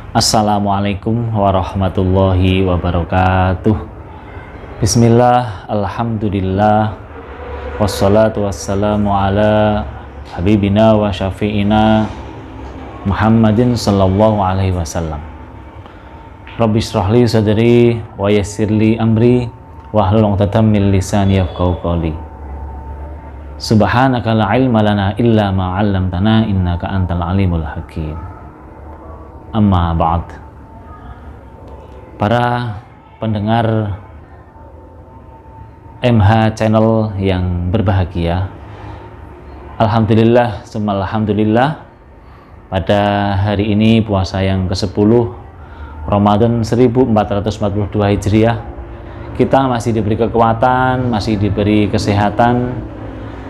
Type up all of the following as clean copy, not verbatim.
Assalamualaikum warahmatullahi wabarakatuh. Bismillah, alhamdulillah, wassalatu wassalamu ala habibina wa syafi'ina Muhammadin sallallahu alaihi wasallam. Rabbi shrahli sadri wa yassirli amri wahlul 'uqdatam min lisani yafqahu qawli. Subhanaka la ilma lana illa ma 'allamtana innaka antal alimul hakim. Amma ba'd. Para pendengar MH Channel yang berbahagia, alhamdulillah, summa alhamdulillah, pada hari ini puasa yang ke-10 Ramadan 1442 Hijriah, kita masih diberi kekuatan, masih diberi kesehatan,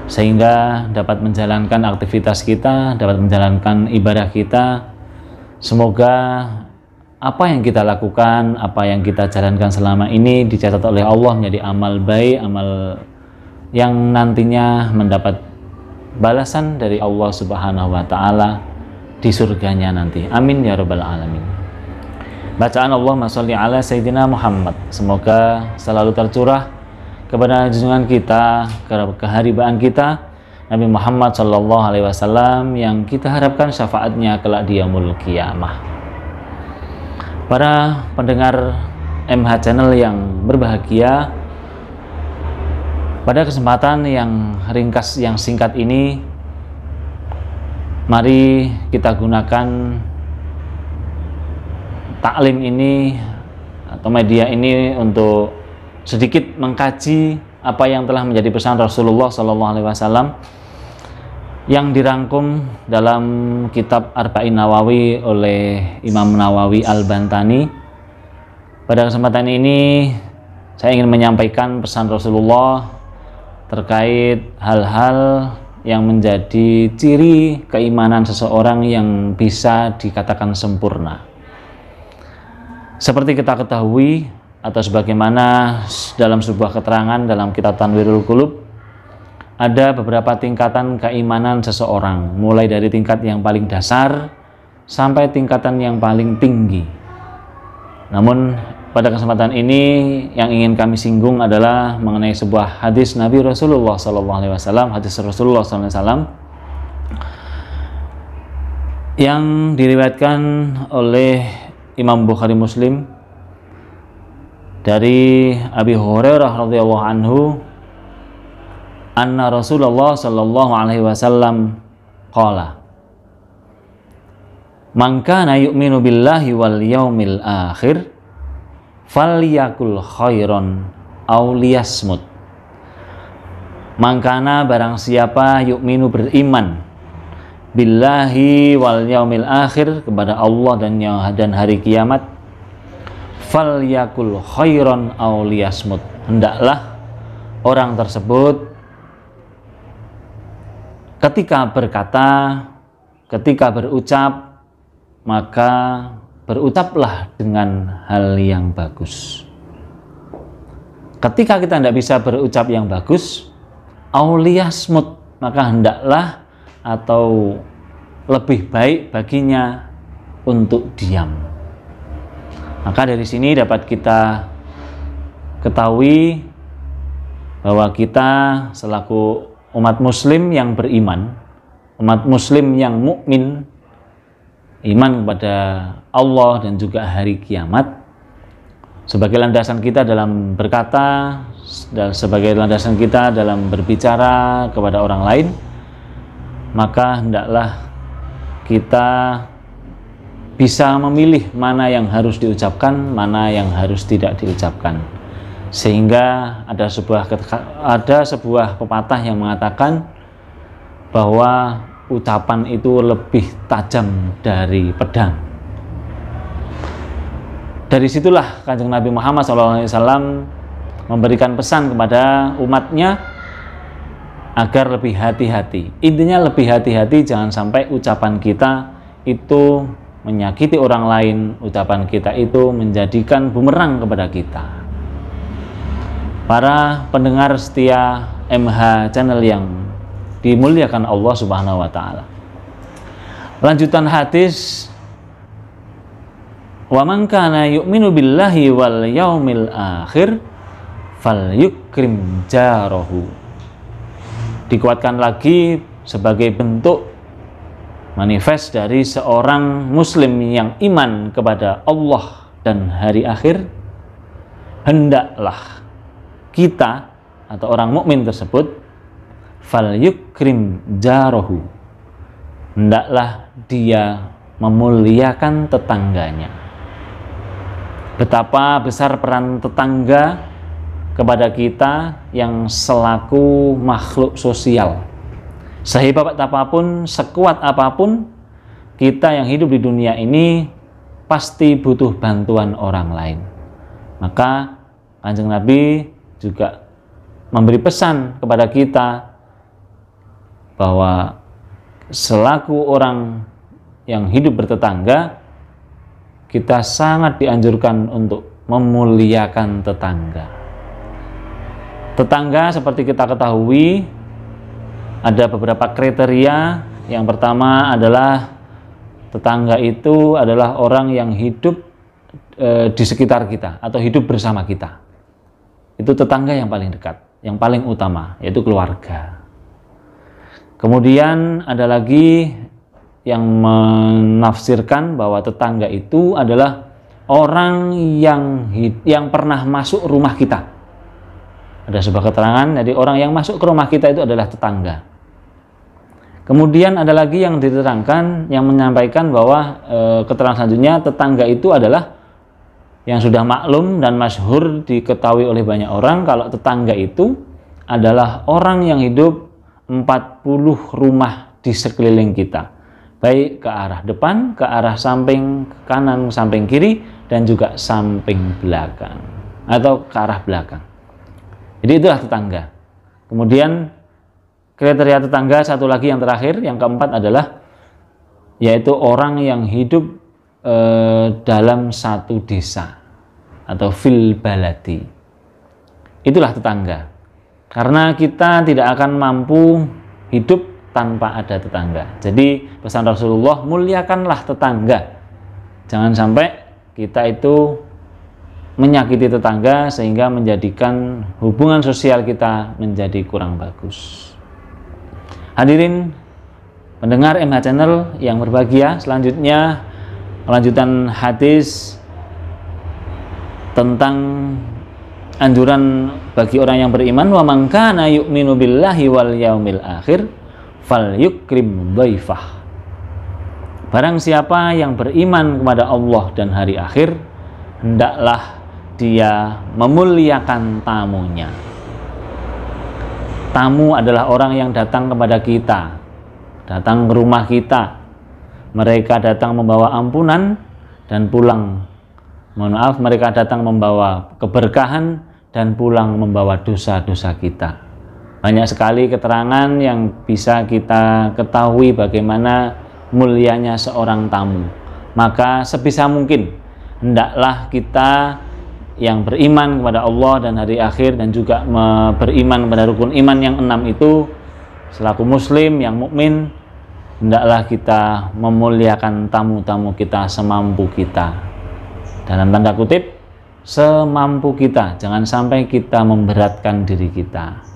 sehingga dapat menjalankan aktivitas kita, dapat menjalankan ibadah kita. Semoga apa yang kita lakukan, apa yang kita jalankan selama ini dicatat oleh Allah menjadi amal baik, amal yang nantinya mendapat balasan dari Allah Subhanahu wa Ta'ala di surganya nanti. Amin ya rabbal alamin. Bacaan Allahumma sholli ala Sayyidina Muhammad, semoga selalu tercurah kepada junjungan kita, keharibaan kita Nabi Muhammad Sallallahu Alaihi Wasallam, yang kita harapkan syafaatnya kelak di yaumul qiyamah. Para pendengar MH Channel yang berbahagia, pada kesempatan yang ringkas, yang singkat ini, mari kita gunakan taklim ini atau media ini untuk sedikit mengkaji apa yang telah menjadi pesan Rasulullah Sallallahu Alaihi Wasallam yang dirangkum dalam kitab Arba'in Nawawi oleh Imam Nawawi Al-Bantani. Pada kesempatan ini saya ingin menyampaikan pesan Rasulullah terkait hal-hal yang menjadi ciri keimanan seseorang yang bisa dikatakan sempurna. Seperti kita ketahui, atau sebagaimana dalam sebuah keterangan dalam kitab Tanwirul Qulub, ada beberapa tingkatan keimanan seseorang, mulai dari tingkat yang paling dasar sampai tingkatan yang paling tinggi. Namun pada kesempatan ini yang ingin kami singgung adalah mengenai sebuah hadis Nabi Rasulullah SAW, hadis Rasulullah SAW yang diriwayatkan oleh Imam Bukhari Muslim dari Abi Hurairah radhiyallahu anhu, anna Rasulullah sallallahu alaihi wasallam qala, man kana yu'minu billahi wal yaumil akhir falyakul khairan aw liyasmut. Man kana, barang siapa, yu'minu, beriman, billahi wal yaumil akhir, kepada Allah dan hari kiamat, falyakul khairan aw liyasmut, hendaklah orang tersebut ketika berkata, ketika berucap, maka berucaplah dengan hal yang bagus. Ketika kita tidak bisa berucap yang bagus, auliyasmut, maka hendaklah atau lebih baik baginya untuk diam. Maka dari sini dapat kita ketahui bahwa kita selaku umat muslim yang beriman, umat muslim yang mukmin, iman kepada Allah dan juga hari kiamat, sebagai landasan kita dalam berkata dan sebagai landasan kita dalam berbicara kepada orang lain, maka hendaklah kita bisa memilih mana yang harus diucapkan, mana yang harus tidak diucapkan. Sehingga ada sebuah pepatah yang mengatakan bahwa ucapan itu lebih tajam dari pedang. Dari situlah Kanjeng Nabi Muhammad SAW memberikan pesan kepada umatnya agar lebih hati-hati. Intinya lebih hati-hati, jangan sampai ucapan kita itu menyakiti orang lain, ucapan kita itu menjadikan bumerang kepada kita. Para pendengar setia MH Channel yang dimuliakan Allah Subhanahu wa Ta'ala, lanjutan hadis Wa man kana yu'minu billahi wal yaumil akhir falyukrim jarahu. Dikuatkan lagi sebagai bentuk manifest dari seorang muslim yang iman kepada Allah dan hari akhir, hendaklah kita atau orang mukmin tersebut falyukrim jarahu, hendaklah dia memuliakan tetangganya. Betapa besar peran tetangga kepada kita yang selaku makhluk sosial. Sehebat apapun, sekuat apapun, kita yang hidup di dunia ini pasti butuh bantuan orang lain. Maka Kanjeng Nabi juga memberi pesan kepada kita bahwa selaku orang yang hidup bertetangga, kita sangat dianjurkan untuk memuliakan tetangga. Tetangga seperti kita ketahui ada beberapa kriteria. Yang pertama adalah tetangga itu adalah orang yang hidup di sekitar kita atau hidup bersama kita. Itu tetangga yang paling dekat, yang paling utama, yaitu keluarga. Kemudian ada lagi yang menafsirkan bahwa tetangga itu adalah orang yang pernah masuk rumah kita. Ada sebuah keterangan, jadi orang yang masuk ke rumah kita itu adalah tetangga. Kemudian ada lagi yang diterangkan, yang menyampaikan bahwa keterangan selanjutnya, tetangga itu adalah yang sudah maklum dan masyhur diketahui oleh banyak orang, kalau tetangga itu adalah orang yang hidup 40 rumah di sekeliling kita, baik ke arah depan, ke arah samping kanan, samping kiri, dan juga samping belakang atau ke arah belakang. Jadi itulah tetangga. Kemudian kriteria tetangga satu lagi yang terakhir, yang keempat adalah yaitu orang yang hidup dalam satu desa atau fil baladi. Itulah tetangga. Karena kita tidak akan mampu hidup tanpa ada tetangga. Jadi pesan Rasulullah, muliakanlah tetangga. Jangan sampai kita itu menyakiti tetangga sehingga menjadikan hubungan sosial kita menjadi kurang bagus. Hadirin pendengar MH Channel yang berbahagia, selanjutnya kelanjutan hadis tentang anjuran bagi orang yang beriman, wa man kana yu'minu billahi wal yaumil akhir falyukrim dhaifah. Barang siapa yang beriman kepada Allah dan hari akhir, hendaklah dia memuliakan tamunya. Tamu adalah orang yang datang kepada kita, datang ke rumah kita. Mereka datang membawa ampunan dan pulang. Mohon maaf, mereka datang membawa keberkahan dan pulang membawa dosa-dosa kita. Banyak sekali keterangan yang bisa kita ketahui bagaimana mulianya seorang tamu. Maka sebisa mungkin hendaklah kita yang beriman kepada Allah dan hari akhir dan juga beriman kepada rukun iman yang 6 itu, selaku muslim yang mukmin, hendaklah kita memuliakan tamu-tamu kita semampu kita. Dalam tanda kutip, semampu kita, jangan sampai kita memberatkan diri kita.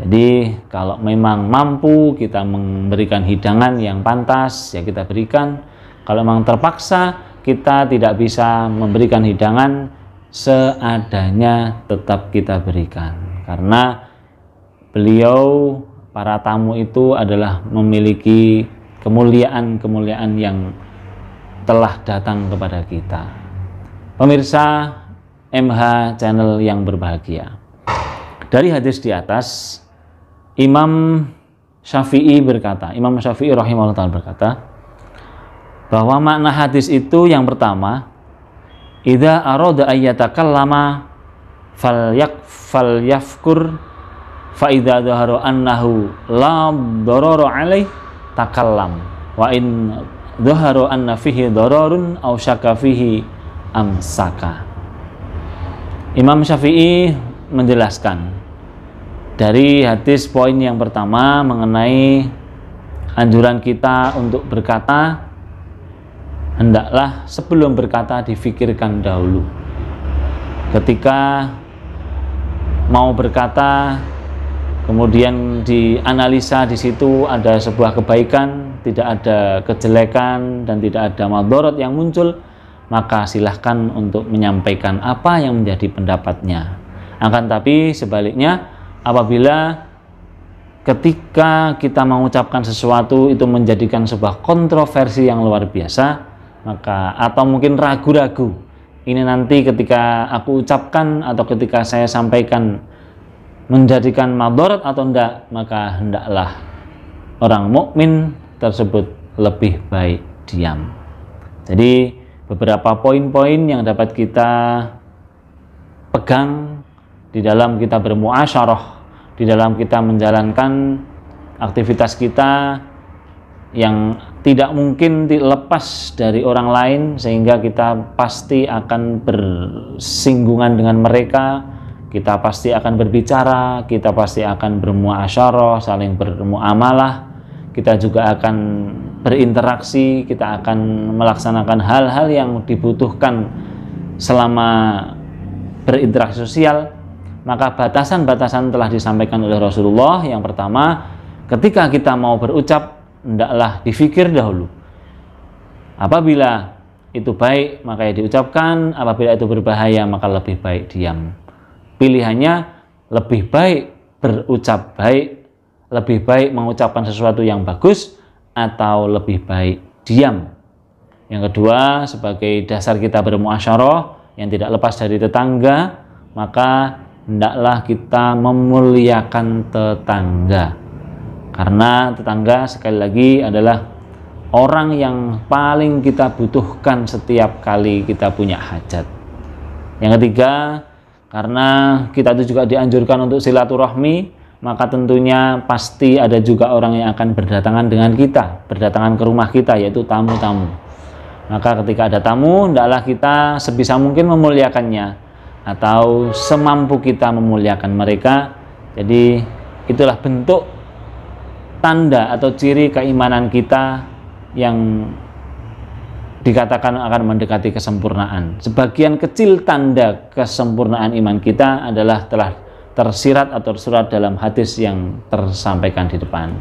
Jadi kalau memang mampu kita memberikan hidangan yang pantas, ya kita berikan. Kalau memang terpaksa kita tidak bisa memberikan hidangan, seadanya tetap kita berikan. Karena beliau, para tamu itu adalah memiliki kemuliaan-kemuliaan yang telah datang kepada kita. Pemirsa MH Channel yang berbahagia, dari hadis di atas, Imam Syafi'i berkata, Imam Syafi'i rahimahullah ta'ala berkata bahwa makna hadis itu yang pertama, idza arada ayyatakallama falyafkur fa idza dhahara annahu la darara alaih takallam wa in dhahara anna fihi dararun aw syaka fihi amsaka. Imam Syafi'i menjelaskan dari hadis poin yang pertama mengenai anjuran kita untuk berkata hendaklah sebelum berkata difikirkan dahulu. Ketika mau berkata, kemudian dianalisa, di situ ada sebuah kebaikan, tidak ada kejelekan, dan tidak ada madharat yang muncul, maka silahkan untuk menyampaikan apa yang menjadi pendapatnya. Akan tapi sebaliknya, apabila ketika kita mengucapkan sesuatu itu menjadikan sebuah kontroversi yang luar biasa, maka atau mungkin ragu-ragu, ini nanti ketika aku ucapkan atau ketika saya sampaikan menjadikan madharat atau enggak, maka hendaklah orang mukmin tersebut lebih baik diam. Jadi beberapa poin-poin yang dapat kita pegang di dalam kita bermuasyarah, di dalam kita menjalankan aktivitas kita yang tidak mungkin dilepas dari orang lain, sehingga kita pasti akan bersinggungan dengan mereka, kita pasti akan berbicara, kita pasti akan bermuasyarah, saling bermuamalah, kita juga akan berinteraksi, kita akan melaksanakan hal-hal yang dibutuhkan selama berinteraksi sosial. Maka batasan-batasan telah disampaikan oleh Rasulullah. Yang pertama, ketika kita mau berucap, hendaklah dipikir dahulu. Apabila itu baik, maka ya diucapkan. Apabila itu berbahaya, maka lebih baik diam. Pilihannya lebih baik berucap baik, lebih baik mengucapkan sesuatu yang bagus, atau lebih baik diam. Yang kedua, sebagai dasar kita bermuasyarah yang tidak lepas dari tetangga, maka hendaklah kita memuliakan tetangga. Karena tetangga sekali lagi adalah orang yang paling kita butuhkan setiap kali kita punya hajat. Yang ketiga, karena kita itu juga dianjurkan untuk silaturahmi, maka tentunya pasti ada juga orang yang akan berdatangan dengan kita, berdatangan ke rumah kita, yaitu tamu-tamu. Maka ketika ada tamu, hendaklah kita sebisa mungkin memuliakannya, atau semampu kita memuliakan mereka. Jadi itulah bentuk tanda atau ciri keimanan kita yang dikatakan akan mendekati kesempurnaan. Sebagian kecil tanda kesempurnaan iman kita adalah telah tersirat atau tersurat dalam hadis yang tersampaikan di depan.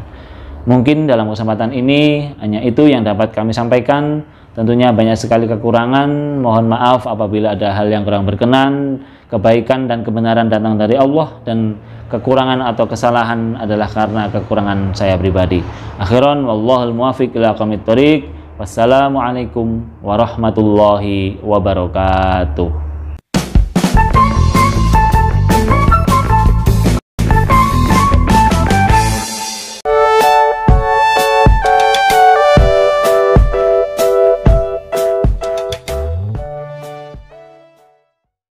Mungkin dalam kesempatan ini hanya itu yang dapat kami sampaikan. Tentunya banyak sekali kekurangan, mohon maaf apabila ada hal yang kurang berkenan. Kebaikan dan kebenaran datang dari Allah, dan kekurangan atau kesalahan adalah karena kekurangan saya pribadi. Akhiran, wallahul muwaffiq ila aqwamit thoriq. Wassalamualaikum warahmatullahi wabarakatuh.